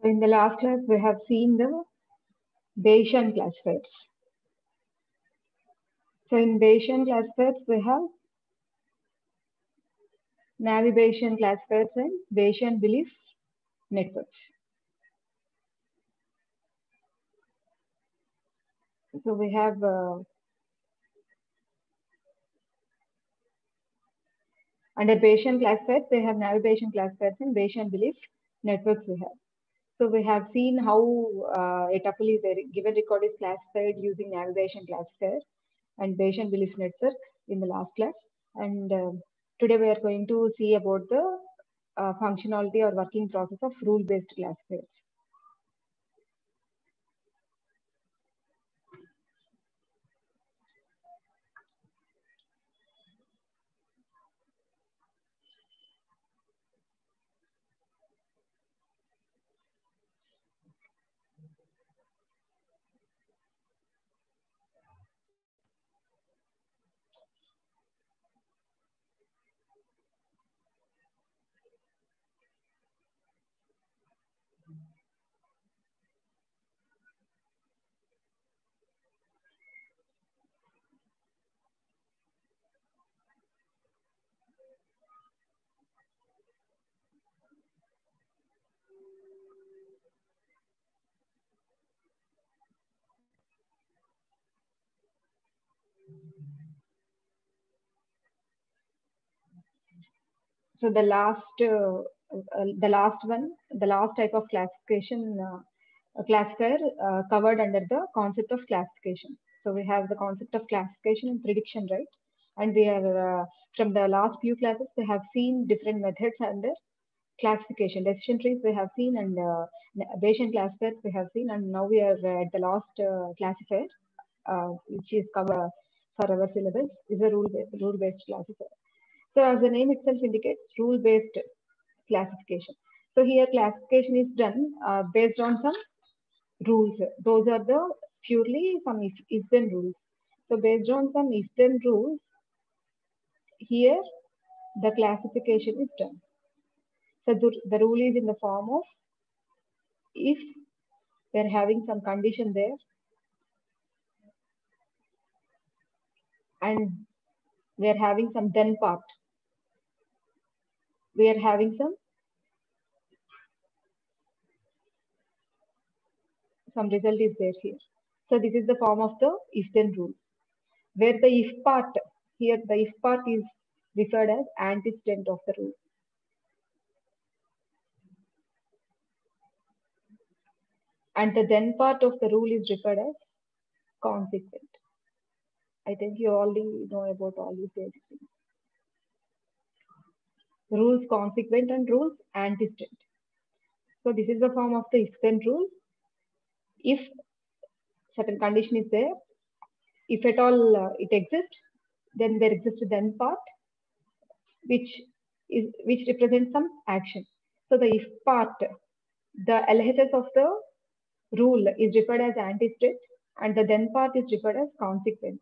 In the last class, we have seen the Bayesian classifiers. So in Bayesian classifiers, we have Navi-Bayesian classifiers and Bayesian belief networks. So we have under Bayesian classifiers, we have Navi-Bayesian classifiers and Bayesian belief networks we have. So we have seen how a tuple is a given record is classified using Navi-Bayesian classifier and Bayesian belief network in the last class. And today we are going to see about the functionality or working process of rule-based classifiers. So the last type of classification classifier covered under the concept of classification. So we have the concept of classification and prediction, right? And we are from the last few classes we have seen different methods under classification. Decision trees we have seen, and Bayesian classifiers we have seen, and now we are at the last classifier, which is covered for our syllabus, is a rule-based classifier. So as the name itself indicates, rule-based classification. So here classification is done based on some rules. Those are the purely some if-then rules. So based on some if-then rules, here the classification is done. So the rule is in the form of if we are having some condition there and we are having some then part. We are having some result is there here. So this is the form of the if-then rule, where the if part, here the if part is referred as antecedent of the rule. And the then part of the rule is referred as consequent. I think you already know about all these things. Rules consequent and rules antecedent. So this is the form of the if-then rule. If certain condition is there, if at all it exists, then there exists a then part, which represents some action. So the if part, the LHS of the rule is referred as antecedent, and the then part is referred as consequent.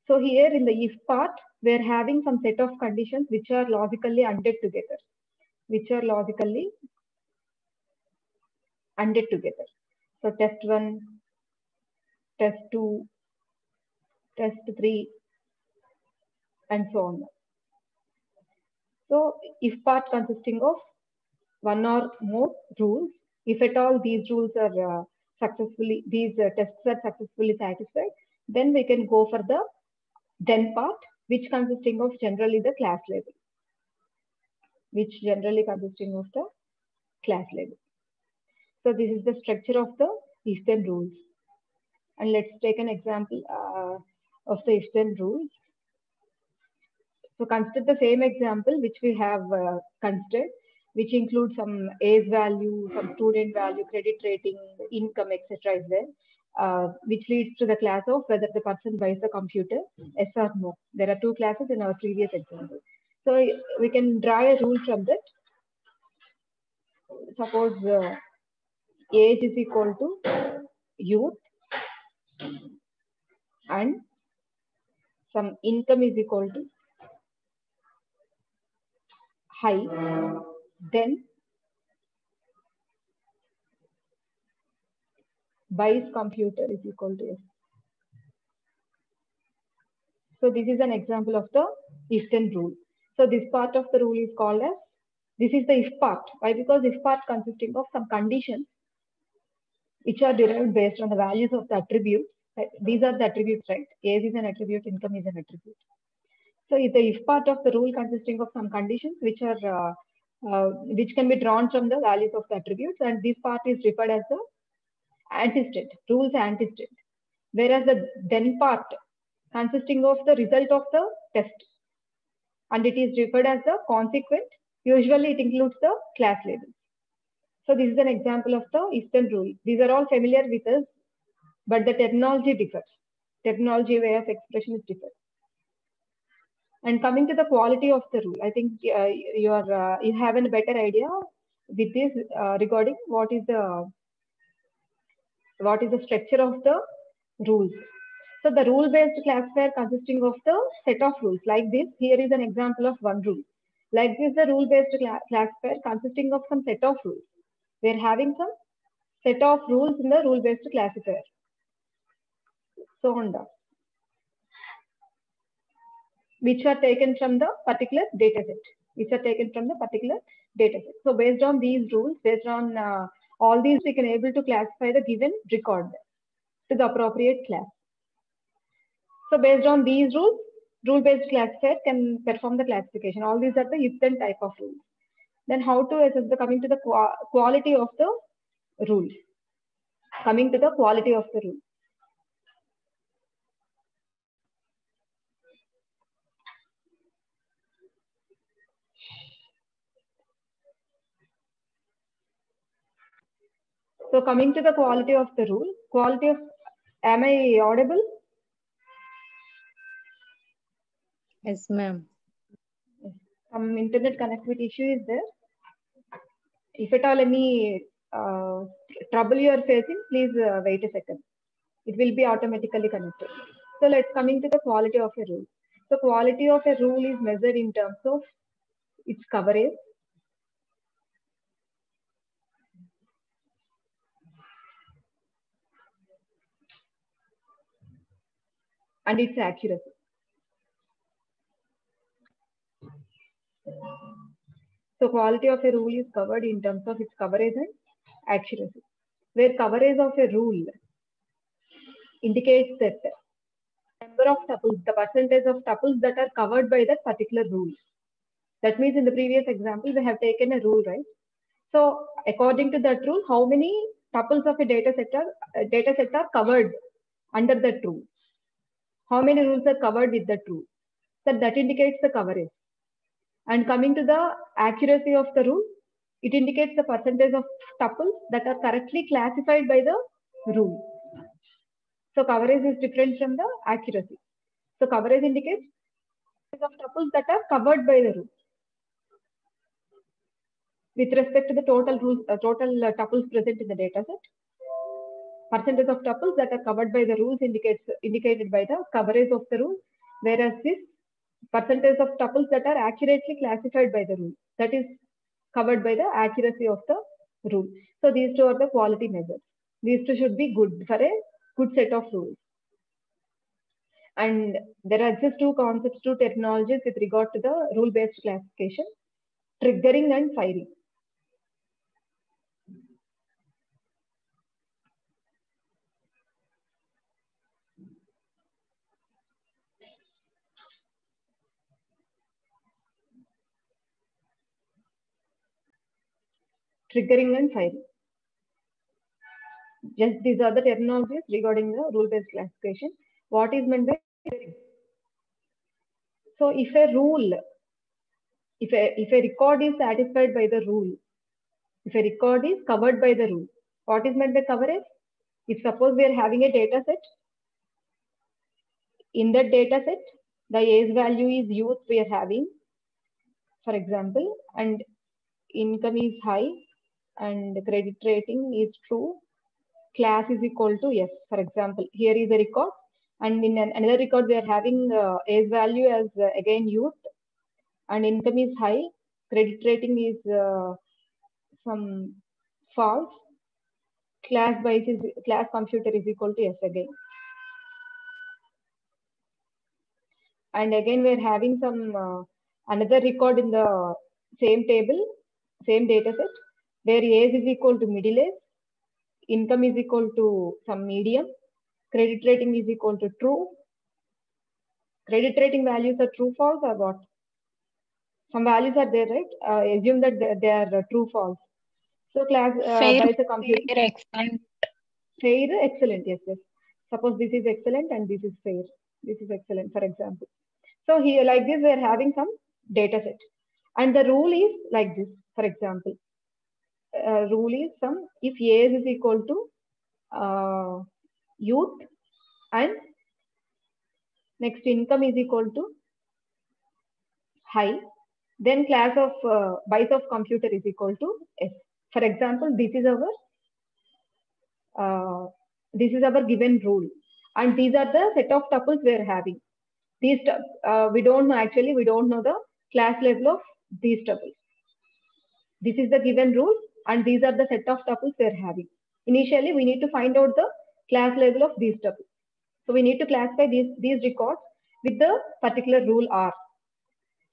So here in the if part, we are having some set of conditions which are logically ANDed together. So test 1, test 2, test 3, and so on. So if part consisting of one or more rules, if at all these rules are tests are successfully satisfied, then we can go for the then part, which consisting of generally the class label. So this is the structure of the if-then rules. And let's take an example of the if-then rules. So consider the same example which we have considered, which includes some age value, some student value, credit rating, income, etc. is there, which leads to the class of whether the person buys the computer, yes or no. There are two classes in our previous example. So we can draw a rule from that. Suppose age is equal to youth and some income is equal to high, then buys computer is equal to yes. So this is an example of the if-then rule. So this part of the rule is called as, this is the if part. Why? Because if part consisting of some conditions which are derived based on the values of the attributes. These are the attributes, right? Age is an attribute, income is an attribute. So if the if part of the rule consisting of some conditions which are which can be drawn from the values of the attributes, and this part is referred as the antestate, rules antestate. Whereas the then part consisting of the result of the test, and it is referred as the consequent. Usually it includes the class labels. So this is an example of the if-then rule. These are all familiar with us, but the terminology differs. Terminology way of expression is different. And coming to the quality of the rule, I think you have a better idea with this regarding what is the structure of the rules. So the rule-based classifier consisting of the set of rules like this. Here is an example of one rule. Like this, the rule-based classifier consisting of some set of rules. We are having some set of rules in the rule-based classifier. So on down, which are taken from the particular data set. So based on these rules, based on all these, we can able to classify the given record to the appropriate class. So based on these rules, rule-based classifier can perform the classification. All these are the if-then type of rules. Then how to assess the, coming to the quality of the rule. Coming to the quality of the rule. So coming to the quality of the rule, am I audible? Yes, ma'am. Some internet connectivity issue is there. If at all any trouble you are facing, please wait a second. It will be automatically connected. So let's coming to the quality of a rule. So quality of a rule is measured in terms of its coverage, and its accuracy. So quality of a rule is covered in terms of its coverage and accuracy. Where coverage of a rule indicates that number of tuples, the percentage of tuples that are covered by that particular rule. That means in the previous example, we have taken a rule, right? So according to that rule, how many tuples of a data set are covered under that rule? How many rules are covered with that rule? So that indicates the coverage. And coming to the accuracy of the rule, it indicates the percentage of tuples that are correctly classified by the rule. So coverage is different from the accuracy. So coverage indicates of tuples that are covered by the rule. With respect to the total tuples present in the data set, percentage of tuples that are covered by the rules indicated by the coverage of the rule, whereas this percentage of tuples that are accurately classified by the rule, that is covered by the accuracy of the rule. So these two are the quality measures. These two should be good for a good set of rules. And there are just two concepts, two terminologies with regard to the rule-based classification: triggering and firing. Triggering and firing. Just these are the terminologies regarding the rule-based classification. What is meant by triggering? So if a rule, if a record is satisfied by the rule, if a record is covered by the rule, what is meant by coverage? If suppose we are having a data set, in that data set, the age value is youth we are having, for example, and income is high, and credit rating is true, class is equal to yes, for example. Here is a record, and in another record we are having age value as again youth, and income is high, credit rating is some false, class computer is equal to S again. And again, we're having some another record in the same table, same data set, where age is equal to middle age, income is equal to some medium, credit rating is equal to true. Credit rating values are true, false, or what? Some values are there, right? Assume that they are true, false. So class Fair, buys a computer. fair, excellent. Fair, excellent, yes, yes. Suppose this is excellent and this is fair. This is excellent, for example. So here, like this, we are having some data set. And the rule is like this, for example. Rule is some, if age is equal to youth and next income is equal to high, then class of buys of computer is equal to S. For example, this is our given rule, and these are the set of tuples we are having. These we don't know, actually we don't know the class level of these tuples. This is the given rule, and these are the set of tuples we are having. Initially, we need to find out the class level of these tuples. So we need to classify these records with the particular rule R.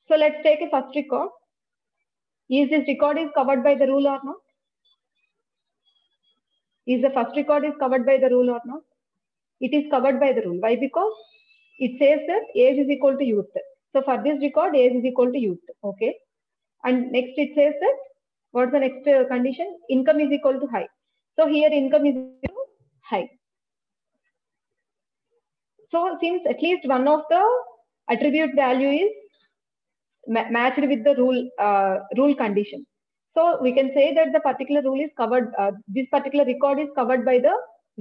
So let's take a first record. Is this record is covered by the rule or not? Is the first record is covered by the rule or not? It is covered by the rule. Why? Because it says that age is equal to youth. So for this record, age is equal to youth. Okay. And next it says that, what's the next condition? Income is equal to high. So here income is equal to high. So since at least one of the attribute value is matched with the rule condition, so we can say that the particular rule is covered. This particular record is covered by the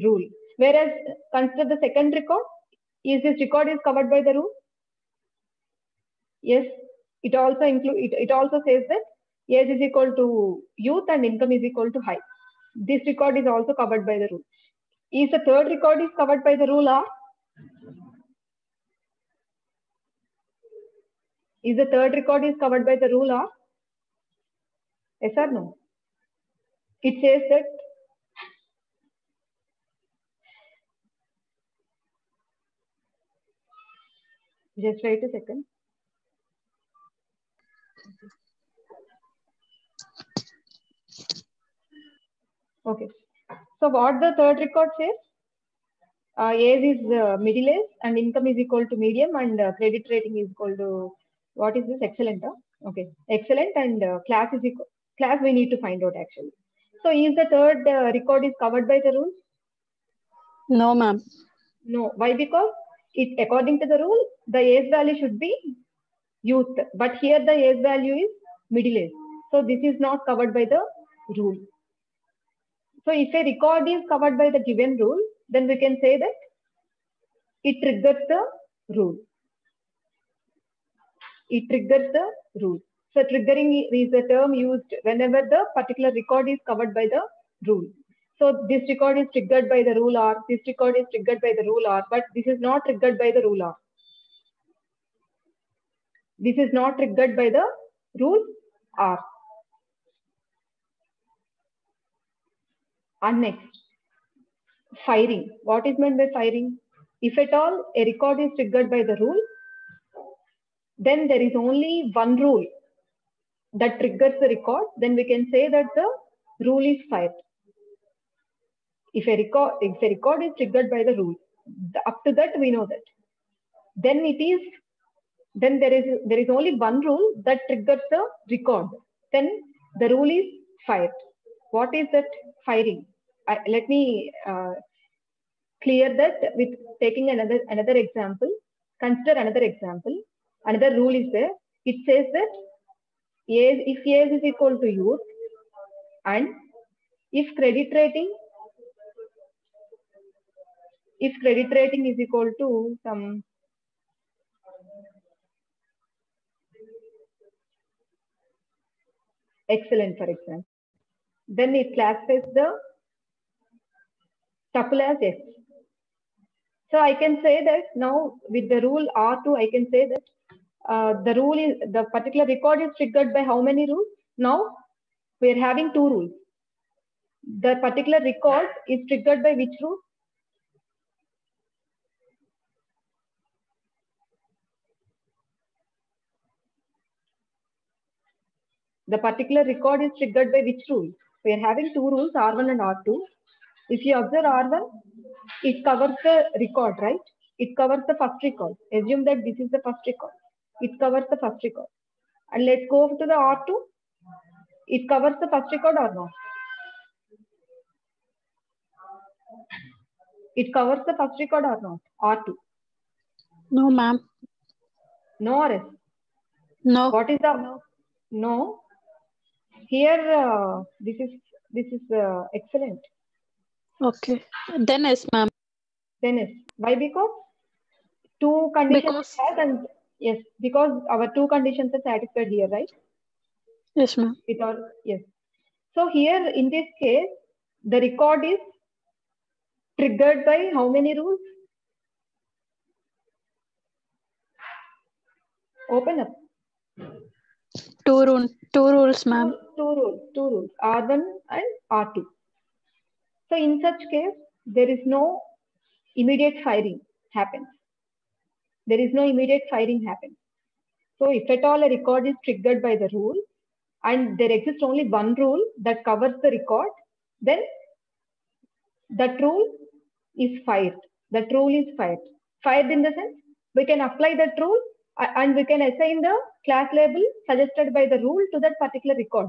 rule. Whereas consider the second record. Is this record is covered by the rule? Yes. It also it also says that age is equal to youth and income is equal to high. This record is also covered by the rule. Is the third record is covered by the rule or? Is the third record is covered by the rule or? Yes or no? It says that just wait a second. Okay. So what the third record says? Age is middle age and income is equal to medium and credit rating is equal to, what is this? Excellent. Huh? Okay. Excellent and class is equal. Class we need to find out actually. So is the third record is covered by the rules? No, ma'am. No. Why? Because it, according to the rule, the age value should be youth, but here the age value is middle age. So this is not covered by the rule. So if a record is covered by the given rule, then we can say that it triggers the rule. It triggers the rule. So triggering is a term used whenever the particular record is covered by the rule. So this record is triggered by the rule R, this record is triggered by the rule R, but this is not triggered by the rule R. This is not triggered by the rule R. And next, firing. What is meant by firing? If at all a record is triggered by the rule, then there is only one rule that triggers the record, then we can say that the rule is fired. If a record is triggered by the rule, up to that we know that. Then there is only one rule that triggers the record. Then the rule is fired. What is that firing? Let me clear that with taking another example. Consider another example. Another rule is there. It says that if age is equal to youth and if credit rating is equal to some excellent, for example, then it classifies the tuple as S. So I can say that now with the rule R2, I can say that the particular record is triggered by how many rules? Now we are having two rules. the particular record is triggered by which rule? The particular record is triggered by which rule? We are having two rules, R1 and R2. If you observe R1, it covers the record, right? It covers the first record. Assume that this is the first record. It covers the first record. And let's go to the R2. It covers the first record or not? It covers the first record or not? R2. No, ma'am. No or yes? No. What is the no? Here, this is excellent. Okay. Then yes, ma'am. Then yes. Why? Because two conditions have, and yes, because our two conditions are satisfied here, right? Yes, ma'am. Yes. So here in this case, the record is triggered by how many rules? Open up. Two rules, ma'am. Two rules, R1 and R2. So in such case, there is no immediate firing happens. There is no immediate firing happens. So if at all a record is triggered by the rule and there exists only one rule that covers the record, then that rule is fired. That rule is fired. Fired in the sense we can apply that rule and we can assign the class label suggested by the rule to that particular record.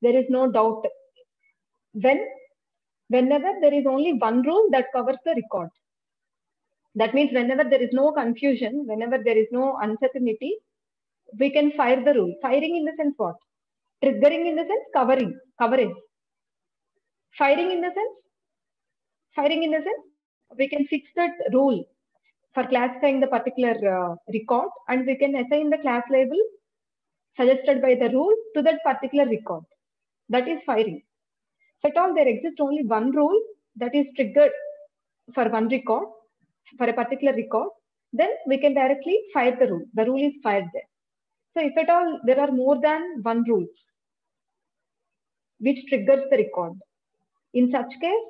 There is no doubt. Whenever there is only one rule that covers the record. That means whenever there is no confusion, whenever there is no uncertainty, we can fire the rule. Firing in the sense what? Triggering in the sense coverage. Firing in the sense, we can fix that rule for classifying the particular record and we can assign the class label suggested by the rule to that particular record. That is firing. If at all there exists only one rule that is triggered for one record, for a particular record, then we can directly fire the rule. The rule is fired there. So if at all there are more than one rule which triggers the record, in such case,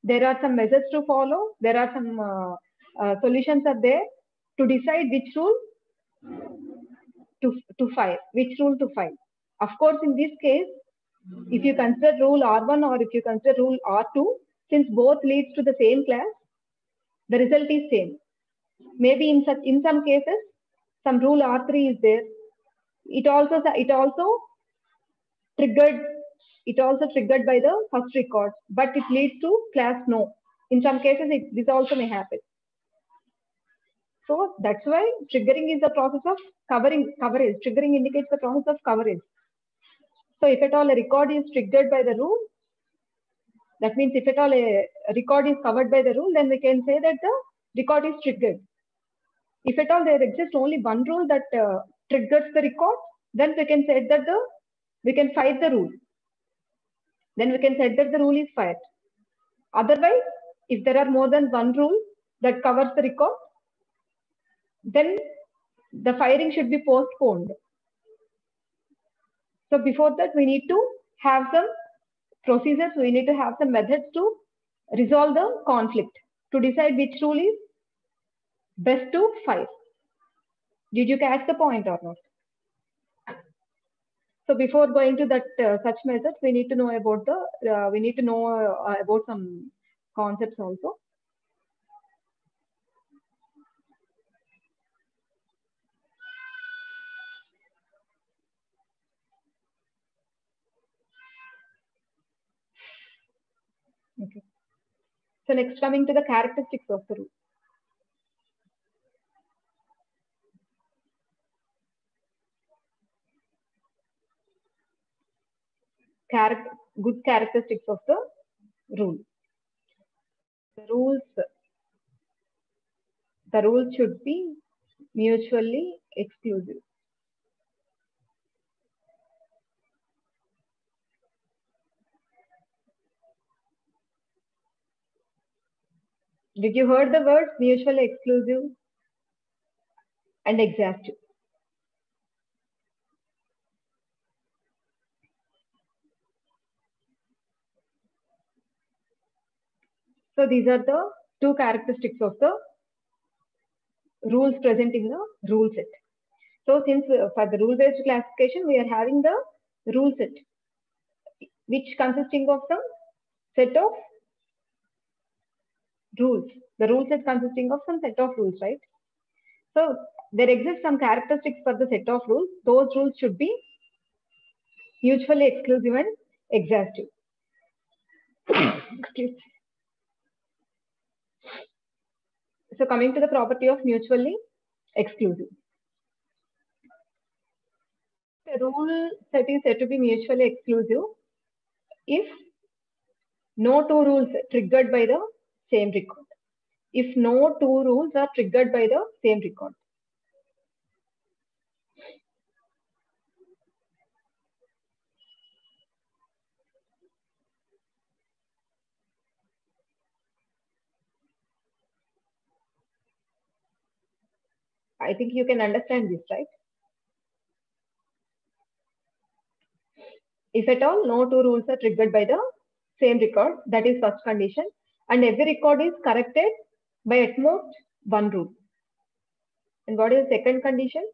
there are some measures to follow. There are some solutions are there to decide which rule to fire, which rule to fire. Of course, in this case, if you consider rule R1 or if you consider rule R2, since both leads to the same class, the result is same. Maybe in some cases, some rule R3 is there. It also triggered by the first record, but it leads to class no. In some cases, this also may happen. So that's why triggering is the process of coverage. Triggering indicates the process of coverage. So if at all a record is triggered by the rule, that means if at all a record is covered by the rule, then we can say that the record is triggered. If at all there exists only one rule that triggers the record, then we can say that we can fire the rule. Then we can say that the rule is fired. Otherwise, if there are more than one rule that covers the record, then the firing should be postponed. So before that, we need to have some procedures, we need to have some methods to resolve the conflict, to decide which rule is best to fire. Did you catch the point or not? So before going to that such methods, we need to know about about some concepts also. Okay. So next, coming to the characteristics of the rule. Good characteristics of the rule. The rules should be mutually exclusive. Did you heard the words mutually exclusive and exhaustive? So these are the two characteristics of the rules present in the rule set. So since for the rule-based classification, we are having the rule set, which consisting of some set of rules. The rule set consisting of some set of rules, right? So there exists some characteristics for the set of rules. Those rules should be mutually exclusive and exhaustive. So coming to the property of mutually exclusive. The rule set is said to be mutually exclusive if no two rules triggered by the same record. If no two rules are triggered by the same record. I think you can understand this, right? If at all no two rules are triggered by the same record, that is first condition, and every record is corrected by at most one rule. And what is the second condition?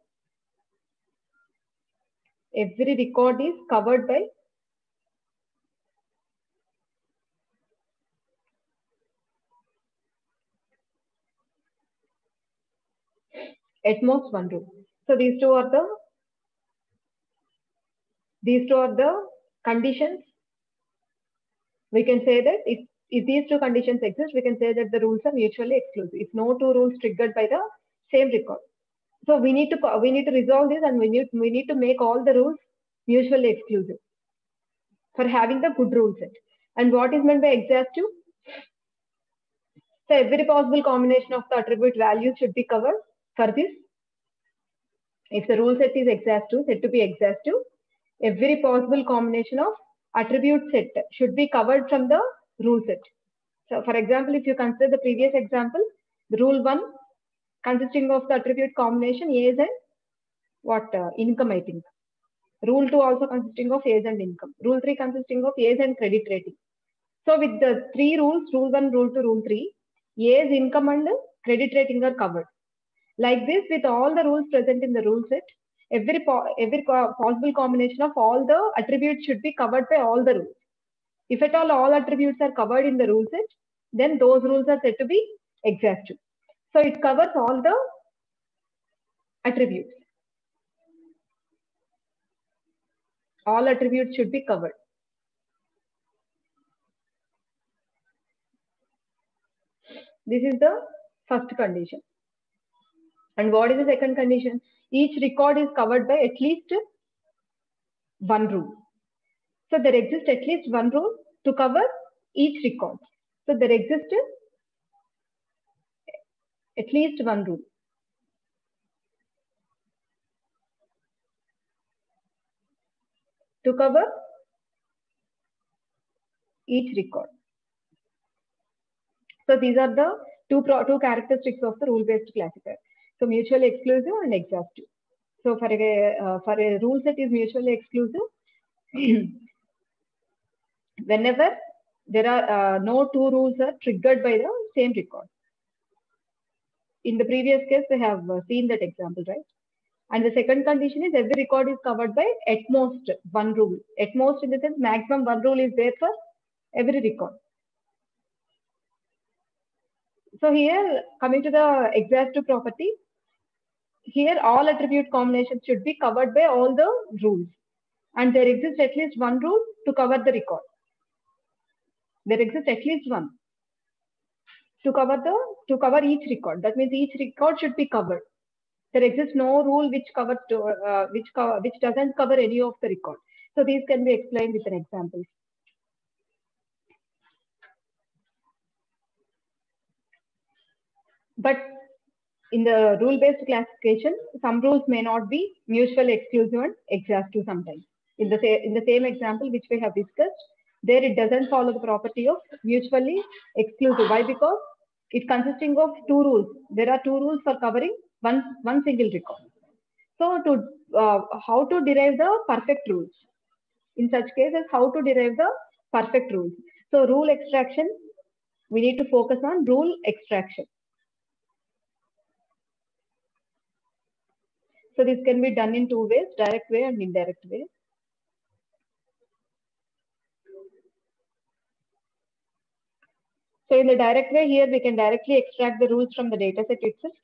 Every record is covered by at most one rule. So these two are the conditions. We can say that if these two conditions exist, we can say that the rules are mutually exclusive. If no two rules triggered by the same record. So we need to resolve this, and we need to make all the rules mutually exclusive for having the good rule set. And what is meant by exhaustive? So every possible combination of the attribute values should be covered for this. If the rule set is exhaustive, said to be exhaustive, every possible combination of attribute set should be covered from the rule set. So for example, if you consider the previous example, the rule 1 consisting of the attribute combination age and income, I think. Rule 2 also consisting of age and income. Rule 3 consisting of age and credit rating. So with the three rules, rule 1, rule 2, rule 3, age, income and credit rating are covered. Like this, with all the rules present in the rule set, every possible combination of all the attributes should be covered by all the rules. If at all attributes are covered in the rule set, then those rules are said to be exhaustive. So it covers all the attributes. All attributes should be covered. This is the first condition. And what is the second condition? Each record is covered by at least one rule. So there exists at least one rule to cover each record. So there exists at least one rule. To cover each record. So these are the two characteristics of the rule-based classifier. So mutually exclusive and exhaustive. So for a rule set is mutually exclusive whenever there are no two rules are triggered by the same record. In the previous case, we have seen that example, right? And the second condition is every record is covered by at most one rule. At most in the sense maximum one rule is there for every record. So here, coming to the exhaustive property, here all attribute combinations should be covered by all the rules. And there exists at least one rule to cover the record. There exists at least one to cover each record. That means each record should be covered. There exists no rule which covers which doesn't cover any of the records. So these can be explained with an example. But in the rule-based classification, some rules may not be mutually exclusive and exhaustive sometimes. In the same example which we have discussed, there it doesn't follow the property of mutually exclusive. Why? Because it consisting of two rules. There are two rules for covering one single record. So how to derive the perfect rules? In such cases, how to derive the perfect rules? So rule extraction We need to focus on rule extraction. So this can be done in two ways, direct way and indirect way. So in the direct way, here we can directly extract the rules from the dataset itself.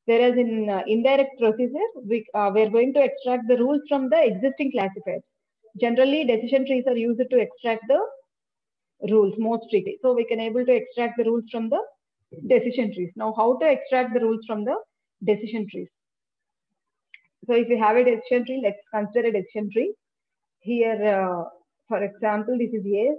Whereas in indirect procedure, we are going to extract the rules from the existing classifiers. Generally, decision trees are used to extract the rules most strictly. So we can able to extract the rules from the decision trees. Now, how to extract the rules from the decision trees? So if we have a decision tree, let's consider a decision tree. Here, for example, this is A.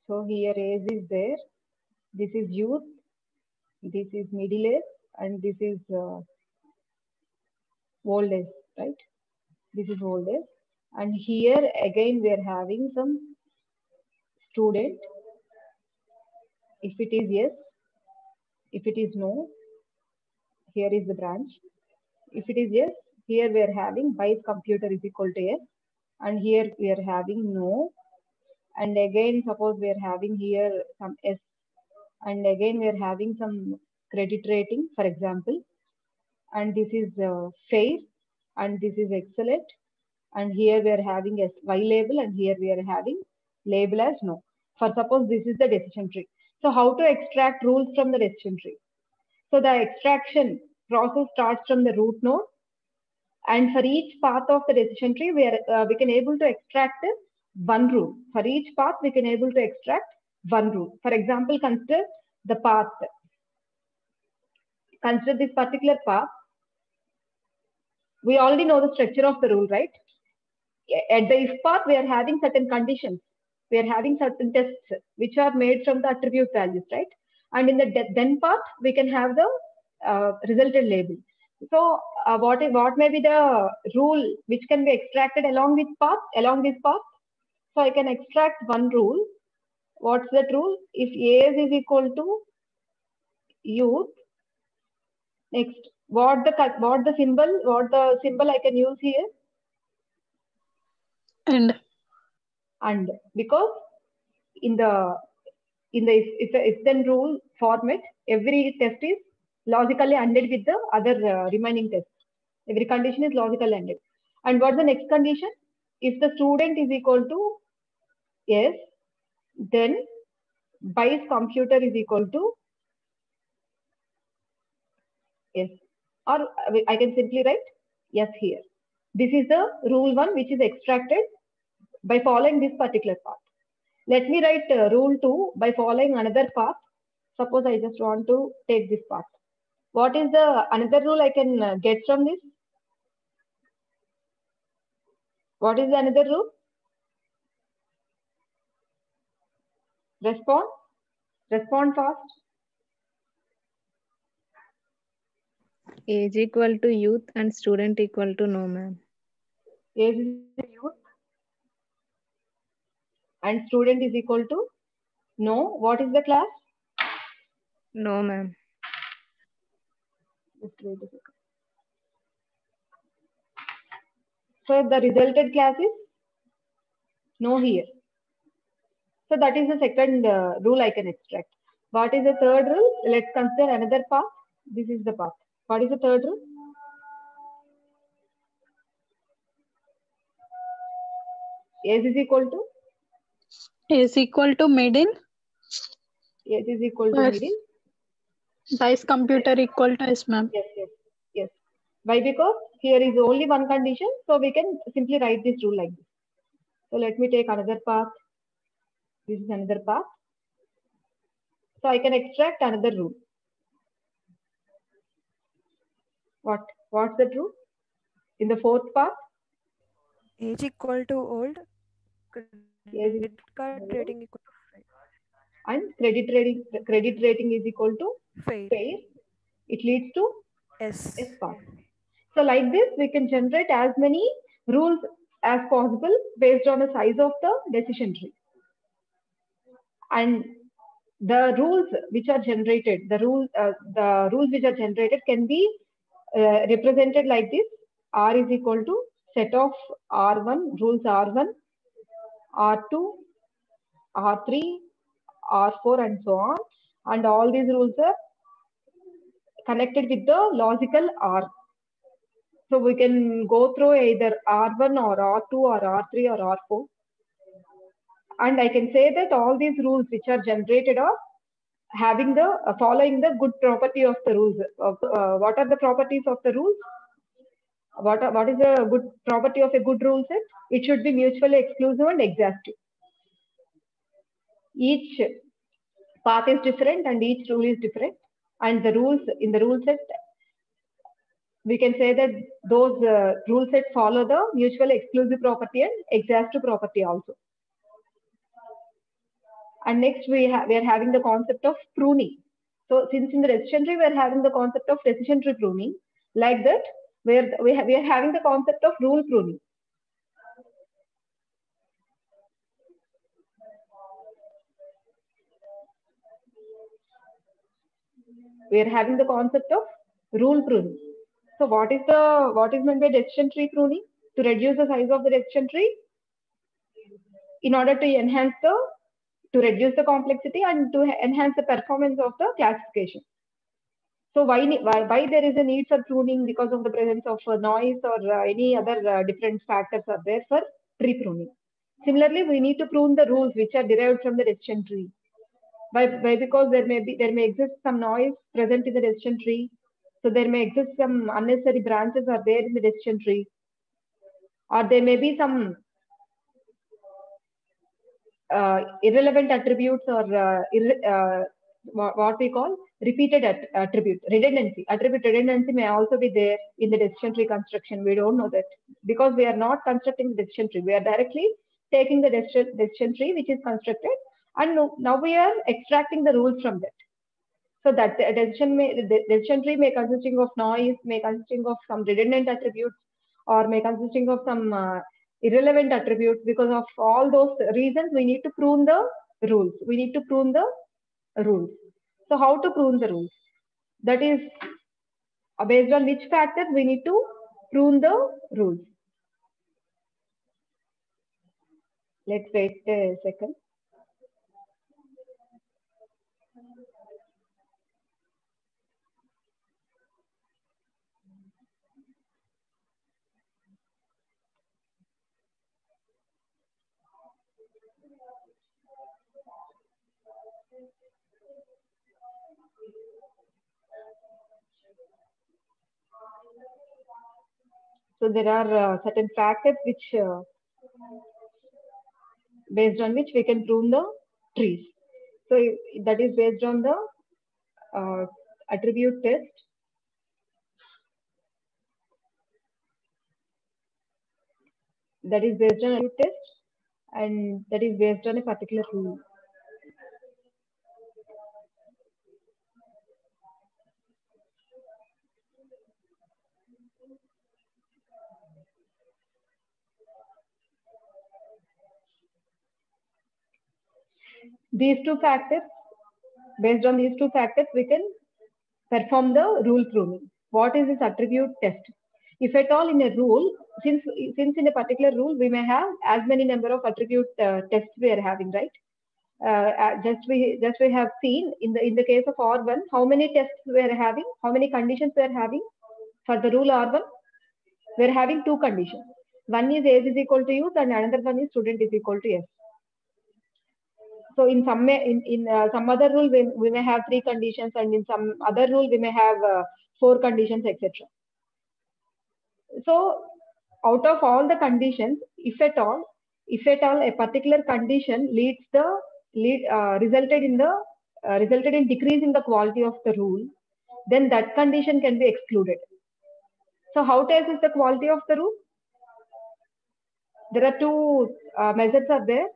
So here age is there. This is youth. This is middle age, and this is old age, right? This is old age. And here again we are having some student. If it is yes, if it is no, here is the branch. If it is yes, here we are having Bayes computer is equal to yes, and here we are having no. And again, suppose we are having here some S, and again we are having some credit rating, for example, and this is fair, and this is excellent, and here we are having a Y label, and here we are having label as no. For suppose this is the decision tree. So how to extract rules from the decision tree? So the extraction process starts from the root node, and for each path of the decision tree, we can able to extract one rule. For each path, we can able to extract one rule. For example, consider the path. Consider this particular path. We already know the structure of the rule, right? At the if path, we are having certain conditions. We are having certain tests which are made from the attribute values, right? And in the then path, we can have the resulted label. So what may be the rule which can be extracted along this path? So I can extract one rule. What's that rule? If age is equal to youth, next what the symbol I can use here? And because in the if then rule format, every test is logically ANDed with the other remaining tests. Every condition is logically ANDed. And what's the next condition? If the student is equal to yes, then Bayes computer is equal to yes. Or I can simply write yes here. This is the rule 1 which is extracted by following this particular path. Let me write rule 2 by following another path. Suppose I just want to take this path. What is the another rule I can get from this? What is the another rule? Respond fast. Age equal to youth and student equal to no, ma'am. Age is youth and student is equal to no. What is the class? No, ma'am. Just wait a second. So the resulted class is no here. So that is the second rule I can extract. What is the third rule? Let's consider another path. This is the path. What is the third rule? Age is equal to? Is equal to middle. Age is equal to middle. Bayes computer equal to yes, ma'am. Yes. Why? Because here is only one condition. So we can simply write this rule like this. So let me take another path. This is another path. So I can extract another rule. What's the rule? In the fourth path? Age equal to old. Credit card rating equal to fair. And credit rating is equal to fair. It leads to S path. So like this, we can generate as many rules as possible based on the size of the decision tree. And the rules which are generated, the rules which are generated can be represented like this. R is equal to set of R1, rules R1, R2, R3, R4, and so on. And all these rules are connected with the logical R. So we can go through either R1 or R2 or R3 or R4. And I can say that all these rules which are generated are having the following the good property of the rules. What are the properties of the rules? What is the good property of a good rule set? It should be mutually exclusive and exhaustive. Each path is different and each rule is different. And the rules in the rule set, we can say that those rule sets follow the mutually exclusive property and exhaustive property also. And next we are having the concept of pruning. So since in the decision tree we are having the concept of decision tree pruning, like that we are having the concept of rule pruning. We are having the concept of rule pruning. So what is meant by decision tree pruning? To reduce the size of the decision tree in order to reduce the complexity and to enhance the performance of the classification. So why there is a need for pruning? Because of the presence of noise or any other different factors are there for tree pruning. Similarly, we need to prune the rules which are derived from the decision tree. Why? Because there may exist some noise present in the decision tree. So there may exist some unnecessary branches are there in the decision tree, or there may be some irrelevant attributes or what we call repeated attribute redundancy. Attribute redundancy may also be there in the decision tree construction. We don't know that because we are not constructing the decision tree. We are directly taking the decision tree which is constructed, and now we are extracting the rules from that. So that the decision tree may consisting of noise, may consisting of some redundant attributes, or may consisting of some irrelevant attributes. Because of all those reasons, we need to prune the rules. We need to prune the rules. So how to prune the rules? That is based on which factors we need to prune the rules. Let's wait a second. So there are certain factors which based on which we can prune the trees. So that is based on the attribute test. That is based on attribute test, and that is based on a particular rule. These two factors, based on these two factors, we can perform the rule pruning. What is this attribute test? If at all in a rule, since in a particular rule we may have as many number of attribute tests we are having, right? Just we have seen in the case of R1 how many tests we are having, how many conditions we are having for the rule R1. We are having two conditions. One is age is equal to youth, and another one is student is equal to S. So in some other rule we may have three conditions, and in some other rule we may have four conditions, etc. So out of all the conditions, if at all a particular condition resulted in decreasing the quality of the rule, then that condition can be excluded. So how to assess the quality of the rule? There are two methods are there: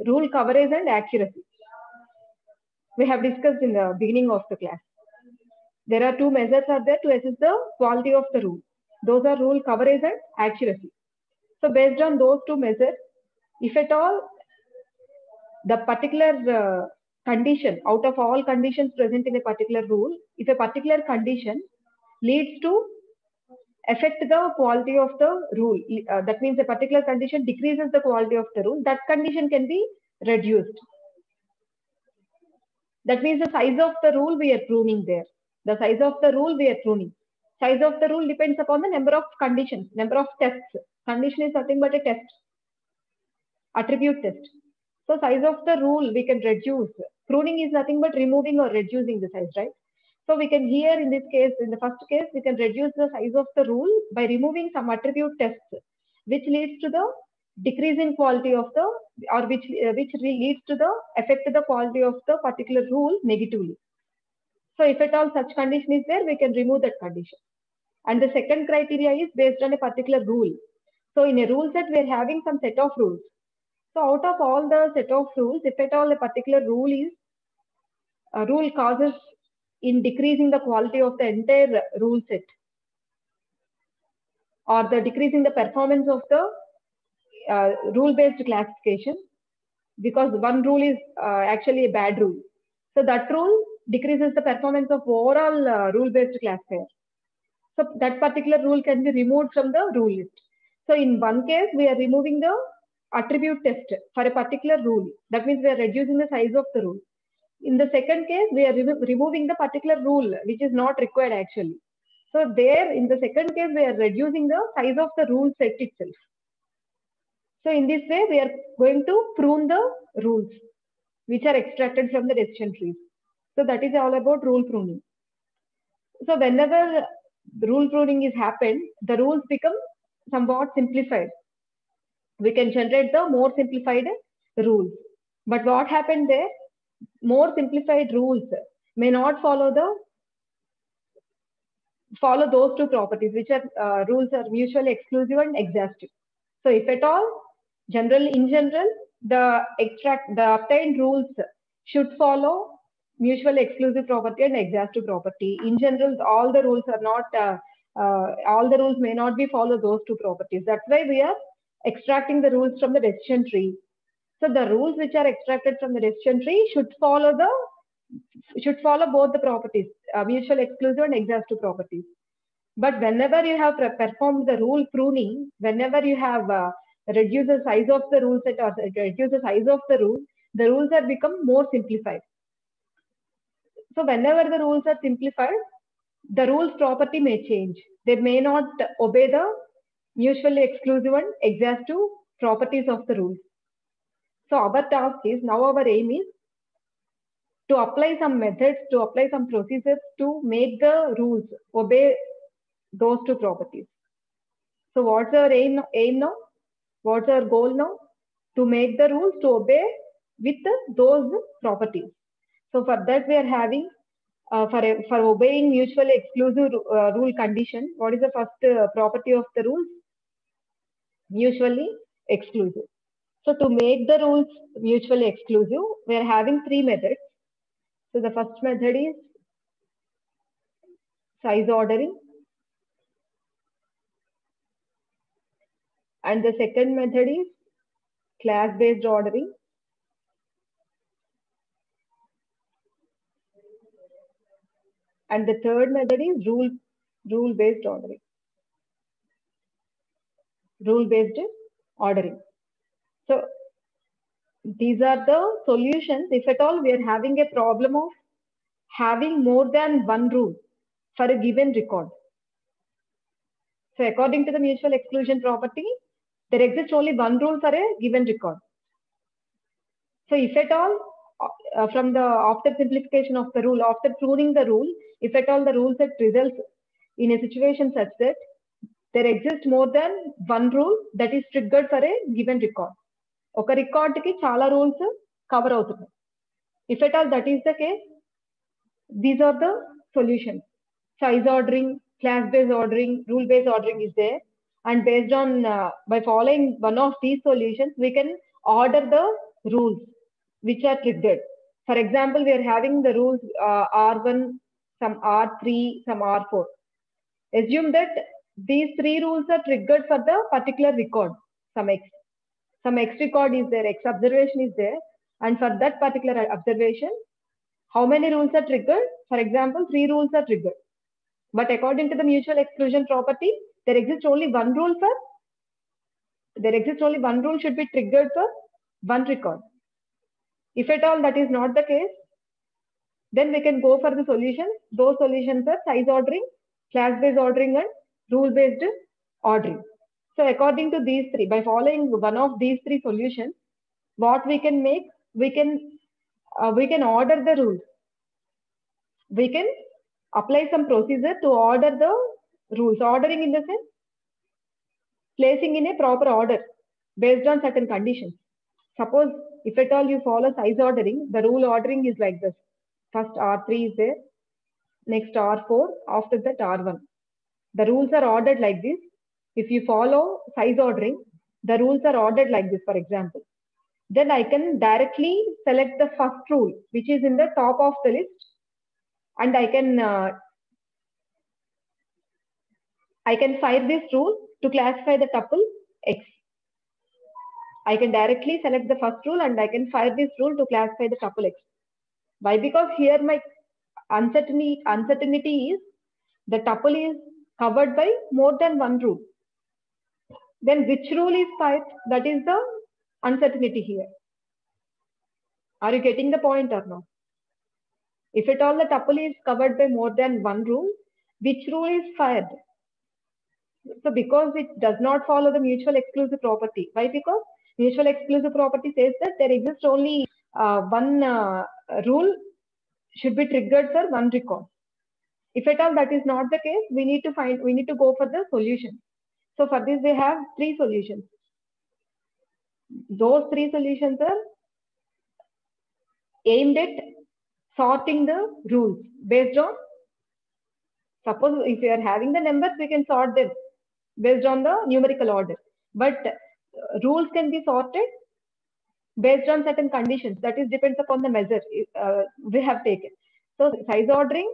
rule coverage and accuracy. We have discussed in the beginning of the class. There are two methods are there to assess the quality of the rule. Those are rule coverage and accuracy. So based on those two measures, if at all the particular condition, out of all conditions present in a particular rule, if a particular condition leads to affect the quality of the rule, that means a particular condition decreases the quality of the rule, that condition can be reduced. That means the size of the rule we are pruning there. The size of the rule we are pruning. Size of the rule depends upon the number of conditions, number of tests. Condition is nothing but a test, attribute test. So size of the rule we can reduce. Pruning is nothing but removing or reducing the size, right? So we can here in this case, in the first case, we can reduce the size of the rule by removing some attribute tests, which leads to the decrease in quality of the, or which leads to the affect the quality of the particular rule negatively. So if at all such condition is there, we can remove that condition. And the second criteria is based on a particular rule. So in a rule set, we are having some set of rules. So out of all the set of rules, if at all a particular rule is, a rule causes in decreasing the quality of the entire rule set, or the decreasing the performance of the rule-based classification, because one rule is actually a bad rule. So that rule decreases the performance of overall rule-based classifier. So that particular rule can be removed from the rule list. So in one case, we are removing the attribute test for a particular rule. That means we are reducing the size of the rule. In the second case, we are removing the particular rule, which is not required actually. So there, in the second case, we are reducing the size of the rule set itself. So in this way, we are going to prune the rules, which are extracted from the decision trees. So that is all about rule pruning. So whenever the rule pruning is happened, the rules become somewhat simplified. We can generate the more simplified rules. But what happened there? More simplified rules may not follow those two properties, which are rules are mutually exclusive and exhaustive. So if at all, in general, the obtained rules should follow mutually exclusive property and exhaustive property. In general, all the rules are not, all the rules may not be follow those two properties. That's why we are extracting the rules from the decision tree. So the rules which are extracted from the decision tree should follow both the properties, mutual exclusive and exhaustive properties. But whenever you have performed the rule pruning, whenever you have reduced the size of the rule set or reduced the size of the rules have become more simplified. So whenever the rules are simplified, the rules property may change. They may not obey the mutually exclusive and exhaustive properties of the rules. So our task is, now our aim is to apply some methods, to apply some procedures to make the rules obey those two properties. So what's our aim now? What's our goal now? To make the rules to obey with those properties. So for that, we are having, for obeying mutually exclusive rule condition, what is the first property of the rules? Mutually exclusive. So to make the rules mutually exclusive, we are having three methods. So the first method is size ordering. And the second method is class-based ordering. And the third method is rule-based ordering. Rule-based ordering. So these are the solutions if at all we are having a problem of having more than one rule for a given record. So according to the mutual exclusion property, there exists only one rule for a given record. So if at all, after simplification of the rule, after pruning the rule, if at all the rule set results in a situation such that there exists more than one rule that is triggered for a given record. ఒక record కి చాలా rules cover అవుతున్నాయి. If at all that is the case, these are the solutions. Size ordering, class-based ordering, rule-based ordering is there. And based on, by following one of these solutions, we can order the rules which are triggered. For example, we are having the rules R1, some R3, some R4. Assume that these three rules are triggered for the particular record. some X record is there, X observation is there, and for that particular observation, how many rules are triggered? For example, 3 rules are triggered. But according to the mutual exclusion property, there exists only one rule should be triggered for one record. If at all that is not the case, then we can go for the solutions. Those solutions are size ordering, class-based ordering, and rule-based ordering. So according to these three, by following one of these three solutions, what we can make, we can order the rules. We can apply some procedure to order the rules. Ordering in the sense, placing in a proper order based on certain conditions. Suppose if at all you follow size ordering, the rule ordering is like this. First R3 is there, next R4, after that R1. The rules are ordered like this. If you follow size ordering, the rules are ordered like this, for example. Then I can directly select the first rule, which is in the top of the list, and I can fire this rule to classify the tuple X. I can directly select the first rule and I can fire this rule to classify the tuple X. Why? Because here my uncertainty is the tuple is covered by more than one rule. Then which rule is fired? That is the uncertainty here. Are you getting the point or no? If at all the tuple is covered by more than one rule, which rule is fired? So because it does not follow the mutual exclusive property. Why? Because mutual exclusive property says that there exists only one rule should be triggered for one record. If at all that is not the case, we need to go for the solution. So for this, we have three solutions. Those three solutions are aimed at sorting the rules based on, suppose if we are having the numbers, we can sort them based on the numerical order. But rules can be sorted based on certain conditions. That is depends upon the measure we have taken. So size ordering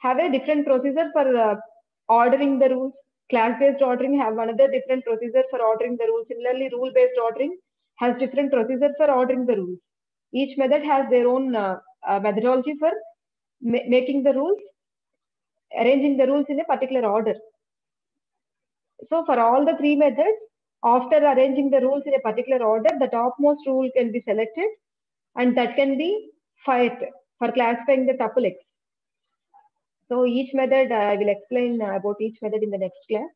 have a different procedure for ordering the rules. Class-based ordering have another different procedure for ordering the rules. Similarly, rule-based ordering has different procedure for ordering the rules. Each method has their own methodology for making the rules, arranging the rules in a particular order. So for all the three methods, after arranging the rules in a particular order, the topmost rule can be selected and that can be fired for classifying the tuple X. So each method, I will explain about each method in the next class.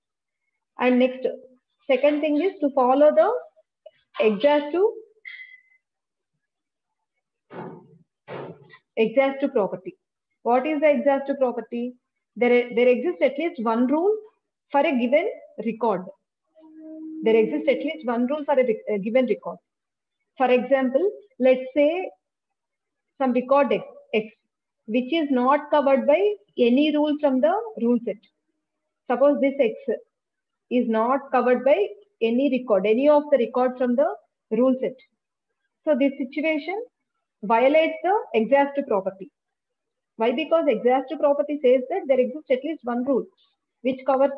And next, second thing is to follow the exhaustive property. What is the exhaustive property? There exists at least one rule for a given record. There exists at least one rule for a given record. For example, let's say some record X, which is not covered by any rule from the rule set. Suppose this X is not covered by any of the records from the rule set. So this situation violates the exhaustive property. Why? Because exhaustive property says that there exists at least one rule which covers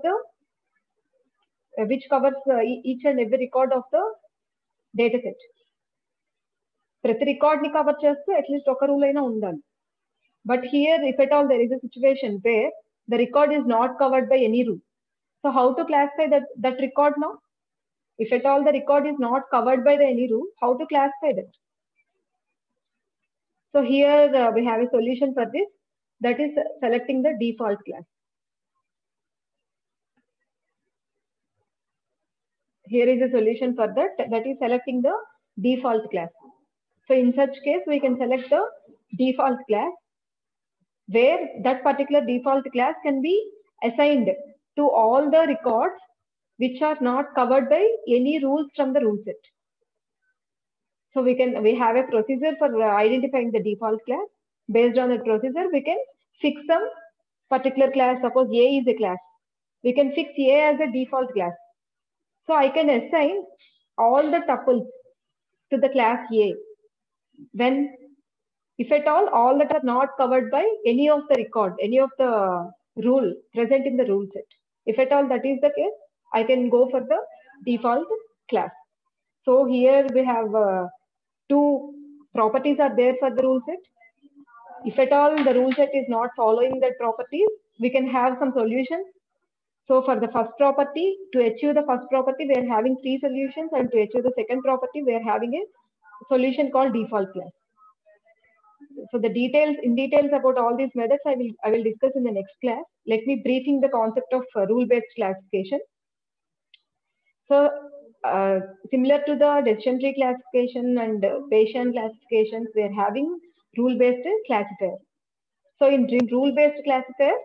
each and every record of the data set. Prati record ni cover chestu at least oka rule aina undali. But here, if at all there is a situation where the record is not covered by any rule, so how to classify that record now? If at all the record is not covered by any rule, how to classify that? So here we have a solution for this, that is selecting the default class. Here is a solution for that is selecting the default class. So in such case, we can select the default class, where that particular default class can be assigned to all the records which are not covered by any rules from the rule set. So we have a procedure for identifying the default class. Based on the procedure, we can fix some particular class. Suppose A is a class. We can fix A as a default class. So I can assign all the tuples to the class A when, if at all that are not covered by any of the record, any of the rule present in the rule set. If at all that is the case, I can go for the default class. So here we have two properties are there for the rule set. If at all the rule set is not following that properties, we can have some solutions. So for the first property, to achieve the first property, we are having three solutions, and to achieve the second property, we are having a solution called default class. So the details about all these methods I will discuss in the next class. Let me briefing the concept of rule-based classification. So similar to the decision tree classification and Bayesian classifications, we are having rule-based classifier. So in rule-based classifier,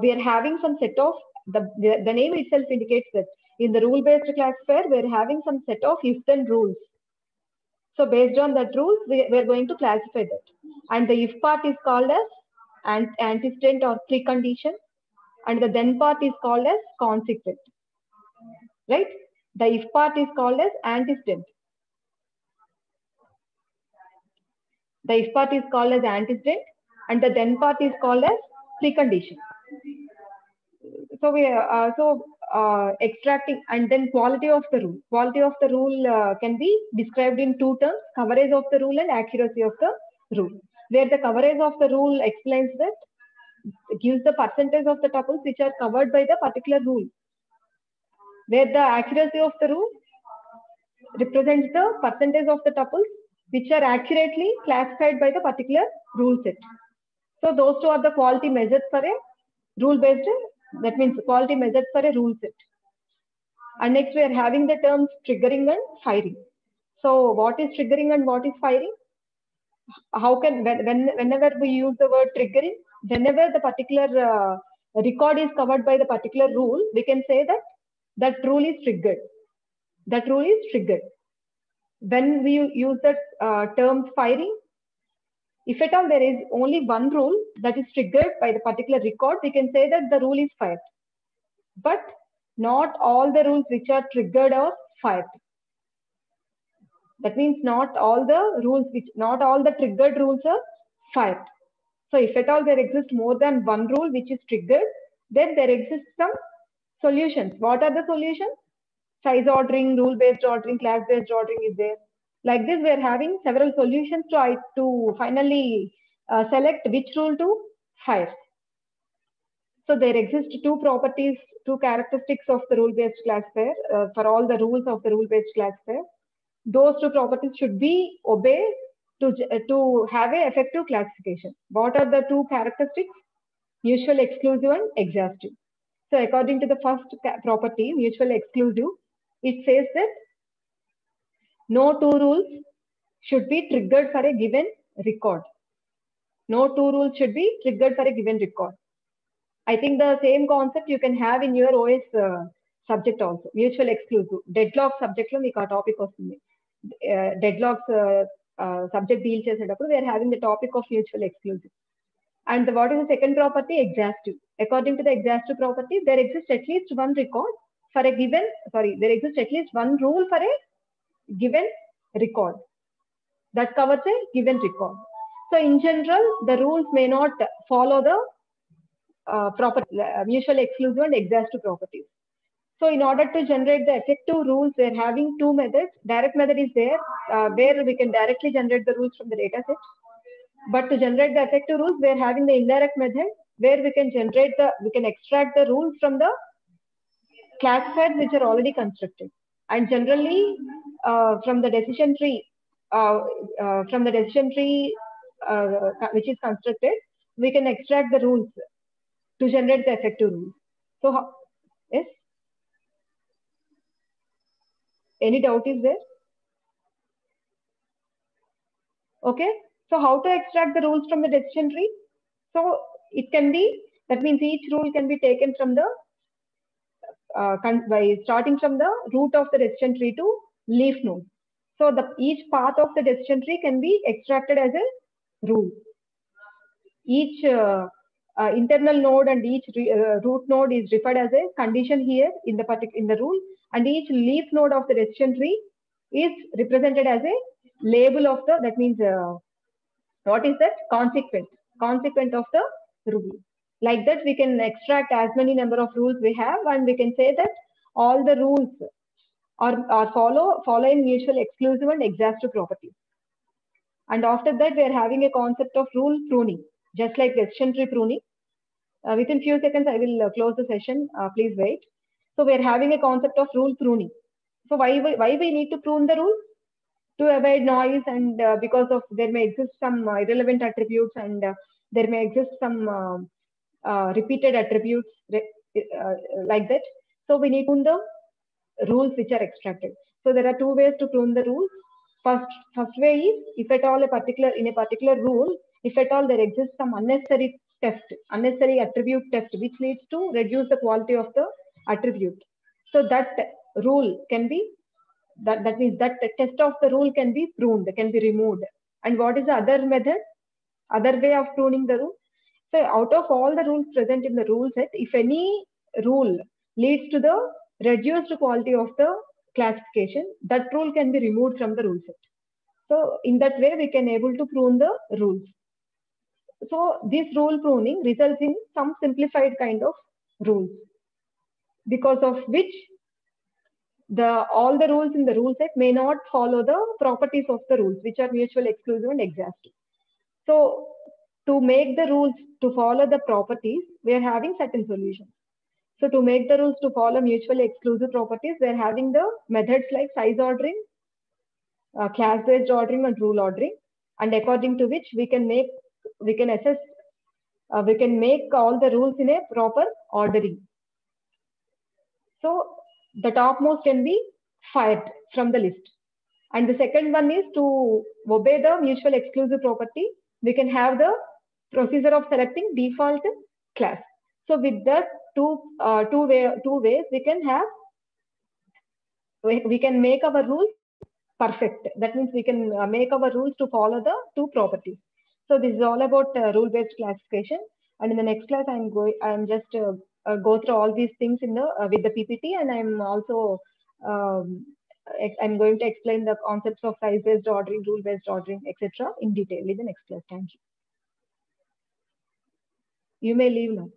we are having some set of the name itself indicates that in the rule-based classifier, we are having some set of if-then rules. So based on that rules, we are going to classify that. And the if part is called as antecedent or precondition, and the then part is called as consequent. Right? The if part is called as antecedent. The if part is called as antecedent, and the then part is called as precondition. So we extracting, and then quality of the rule. Quality of the rule can be described in two terms: coverage of the rule and accuracy of the rule. Where the coverage of the rule explains that it gives the percentage of the tuples which are covered by the particular rule. Where the accuracy of the rule represents the percentage of the tuples which are accurately classified by the particular rule set. So those two are the quality measures for a rule-based. That means quality measures for a rule set. And next we are having the terms triggering and firing. So what is triggering and what is firing? How can, whenever we use the word triggering, whenever the particular record is covered by the particular rule, we can say that that rule is triggered. That rule is triggered. When we use the term firing, if at all there is only one rule that is triggered by the particular record, we can say that the rule is fired. But not all the rules which are triggered are fired. That means not all the triggered rules are fired. So if at all there exists more than one rule which is triggered, then there exists some solutions. What are the solutions? Size ordering, rule-based ordering, class-based ordering is there. Like this, we are having several solutions to finally select which rule to fire. So there exist two properties, two characteristics of the rule-based classifier for all the rules of the rule-based classifier. Those two properties should be obeyed to have an effective classification. What are the two characteristics? Mutual exclusive and exhaustive. So according to the first property, mutual exclusive, it says that no two rules should be triggered for a given record. No two rules should be triggered for a given record. I think the same concept you can have in your OS subject also. Mutual exclusive. Deadlock subject lo meeku topic vastundi. Deadlocks subject deal cheseటప్పుడు we are having the topic of mutual exclusive. And what is the second property? Exhaustive. According to the exhaustive property, there exists at least one record for a given, there exists at least one rule for a given record that covers a given record. So in general, the rules may not follow the mutual exclusive and exhaustive properties. So in order to generate the effective rules, we are having two methods. Direct method is there, where we can directly generate the rules from the data set. But to generate the effective rules, we are having the indirect method, where we can extract the rules from the classifiers which are already constructed. And generally, from the decision tree, which is constructed, we can extract the rules to generate the effective rules. So, yes? Any doubt is there? Okay. So how to extract the rules from the decision tree? So it can be, that means each rule can be taken from the, by starting from the root of the decision tree to leaf node. So each path of the decision tree can be extracted as a rule. Each internal node and each root node is referred as a condition here in the rule, and each leaf node of the decision tree is represented as a label of the, that means what is that? Consequent of the rule. Like that, we can extract as many number of rules we have, and we can say that all the rules or following mutual exclusive and exhaustive properties. And after that, we are having a concept of rule pruning, just like decision tree pruning. Within few seconds, I will close the session. Please wait. So we are having a concept of rule pruning. So why we need to prune the rule? To avoid noise, and because of there may exist some irrelevant attributes, and there may exist some repeated attributes like that. So we need to prune the rules which are extracted. So there are two ways to prune the rules. First way is, if at all in a particular rule, if at all there exists some unnecessary attribute test, which leads to reduce the quality of the attribute. So that rule can be, that means that the test of the rule can be pruned, can be removed. And what is the other method, other way of pruning the rule? So out of all the rules present in the rule set, if any rule leads to the reduced quality of the classification, that rule can be removed from the rule set. So in that way, we can able to prune the rules. So this rule pruning results in some simplified kind of rules, because of which all the rules in the rule set may not follow the properties of the rules, which are mutually exclusive and exhaustive. So to make the rules to follow the properties, we are having certain solutions. So to make the rules to follow mutually exclusive properties, we are having the methods like size ordering, class-based ordering, and rule ordering, and according to which we can make all the rules in a proper ordering. So the topmost can be fired from the list. And the second one is, to obey the mutual exclusive property, we can have the procedure of selecting default class. So with that two ways, we can make our rules perfect. That means we can make our rules to follow the two properties. So this is all about rule-based classification. And in the next class, I'm just go through all these things with the PPT, and I'm also I'm going to explain the concepts of size-based ordering, rule-based ordering, etc. in detail in the next class. Thank you. You may leave now.